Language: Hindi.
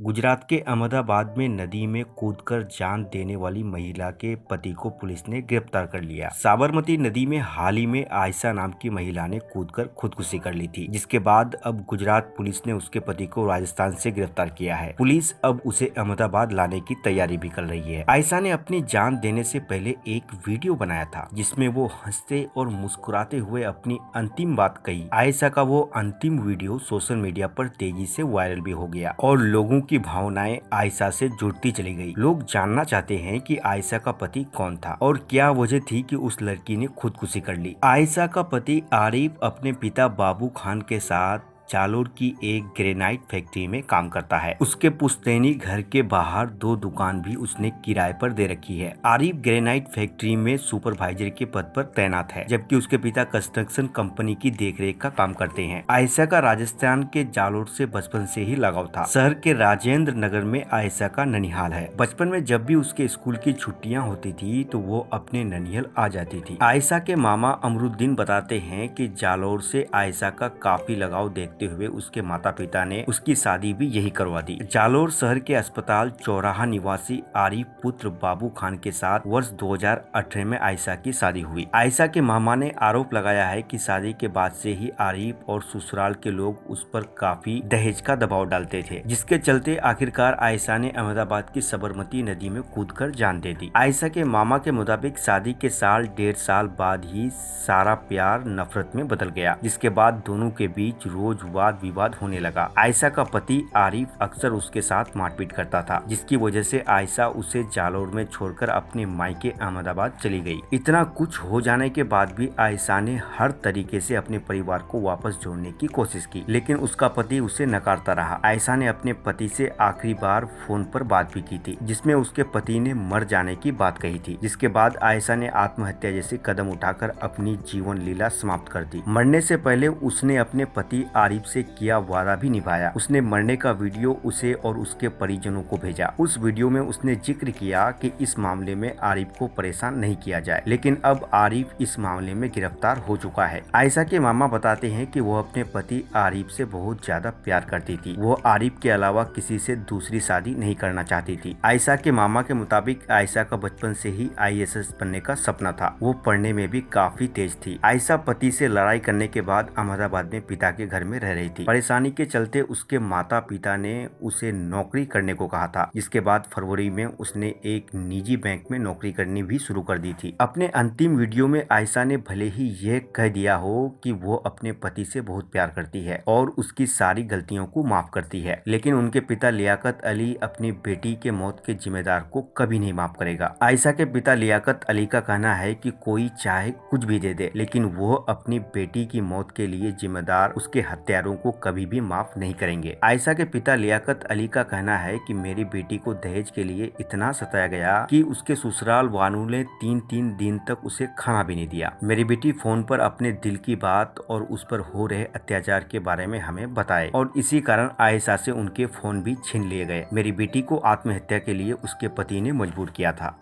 गुजरात के अहमदाबाद में नदी में कूदकर जान देने वाली महिला के पति को पुलिस ने गिरफ्तार कर लिया। साबरमती नदी में हाल ही में आयशा नाम की महिला ने कूदकर खुदकुशी कर ली थी, जिसके बाद अब गुजरात पुलिस ने उसके पति को राजस्थान से गिरफ्तार किया है। पुलिस अब उसे अहमदाबाद लाने की तैयारी भी कर रही है। आयशा ने अपनी जान देने से पहले एक वीडियो बनाया था, जिसमें वो हंसते और मुस्कुराते हुए अपनी अंतिम बात कही। आयशा का वो अंतिम वीडियो सोशल मीडिया पर तेजी से वायरल भी हो गया और लोगों की भावनाएं आयशा से जुड़ती चली गई। लोग जानना चाहते हैं कि आयशा का पति कौन था और क्या वजह थी कि उस लड़की ने खुदकुशी कर ली। आयशा का पति आरिफ अपने पिता बाबू खान के साथ जालोर की एक ग्रेनाइट फैक्ट्री में काम करता है। उसके पुश्तैनी घर के बाहर 2 दुकान भी उसने किराए पर दे रखी है। आरिफ ग्रेनाइट फैक्ट्री में सुपरवाइजर के पद पर तैनात है, जबकि उसके पिता कंस्ट्रक्शन कंपनी की देखरेख का काम करते हैं। आयशा का राजस्थान के जालोर से बचपन से ही लगाव था। शहर के राजेंद्र नगर में आयशा का ननिहाल है। बचपन में जब भी उसके स्कूल की छुट्टियां होती थी तो वो अपने ननिहाल आ जाती थी। आयशा के मामा अमरुद्दीन बताते हैं कि जालोर से आयशा का काफी लगाव देखते हुए उसके माता पिता ने उसकी शादी भी यही करवा दी। जालोर शहर के अस्पताल चौराहा निवासी आरिफ पुत्र बाबू खान के साथ वर्ष 2018 में आयशा की शादी हुई। आयशा के मामा ने आरोप लगाया है कि शादी के बाद से ही आरिफ और ससुराल के लोग उस पर काफी दहेज का दबाव डालते थे, जिसके चलते आखिरकार आयशा ने अहमदाबाद की साबरमती नदी में कूदकर जान दे दी। आयशा के मामा के मुताबिक शादी के साल 1.5 साल बाद ही सारा प्यार नफरत में बदल गया, जिसके बाद दोनों के बीच रोज वाद विवाद होने लगा। आयशा का पति आरिफ अक्सर उसके साथ मारपीट करता था, जिसकी वजह से आयशा उसे जालोर में छोड़कर अपने मायके अहमदाबाद चली गई। इतना कुछ हो जाने के बाद भी आयशा ने हर तरीके से अपने परिवार को वापस जोड़ने की कोशिश की, लेकिन उसका पति उसे नकारता रहा। आयशा ने अपने पति से आखिरी बार फोन पर बात भी की थी, जिसमें उसके पति ने मर जाने की बात कही थी, जिसके बाद आयशा ने आत्महत्या जैसे कदम उठाकर अपनी जीवन लीला समाप्त कर दी। मरने से पहले उसने अपने पति आरिफ से किया वादा भी निभाया। उसने मरने का वीडियो उसे और उसके परिजनों को भेजा। उस वीडियो में उसने जिक्र किया कि इस मामले में आरिफ को परेशान नहीं किया जाए, लेकिन अब आरिफ इस मामले में गिरफ्तार हो चुका है। आयशा के मामा बताते हैं कि वो अपने पति आरिफ से बहुत ज्यादा प्यार करती थी। वो आरिफ के अलावा किसी से दूसरी शादी नहीं करना चाहती थी। आयशा के मामा के मुताबिक आयशा का बचपन से ही IAS बनने का सपना था। वो पढ़ने में भी काफी तेज थी। आयशा पति से लड़ाई करने के बाद अहमदाबाद में पिता के घर में रह रही थी। परेशानी के चलते उसके माता पिता ने उसे नौकरी करने को कहा था, जिसके बाद फरवरी में उसने एक निजी बैंक में नौकरी करनी भी शुरू कर दी थी। अपने अंतिम वीडियो में आयशा ने भले ही यह कह दिया हो कि वो अपने पति से बहुत प्यार करती है और उसकी सारी गलतियों को माफ करती है, लेकिन उनके पिता लियाकत अली अपनी बेटी के मौत के जिम्मेदार को कभी नहीं माफ करेगा। आयशा के पिता लियाकत अली का कहना है कि कोई चाहे कुछ भी दे दे, लेकिन वो अपनी बेटी की मौत के लिए जिम्मेदार उसके हत्यारों को कभी भी माफ नहीं करेंगे। आयशा के पिता लियाकत अली का कहना है कि मेरी बेटी को दहेज के लिए इतना सताया गया कि उसके ससुराल वालों ने 3-3 दिन तक उसे खाना भी नहीं दिया। मेरी बेटी फोन पर अपने दिल की बात और उस पर हो रहे अत्याचार के बारे में हमें बताए और इसी कारण आयशा से उनके फोन भी छीन लिए गए। मेरी बेटी को आत्महत्या के लिए उसके पति ने मजबूर किया था।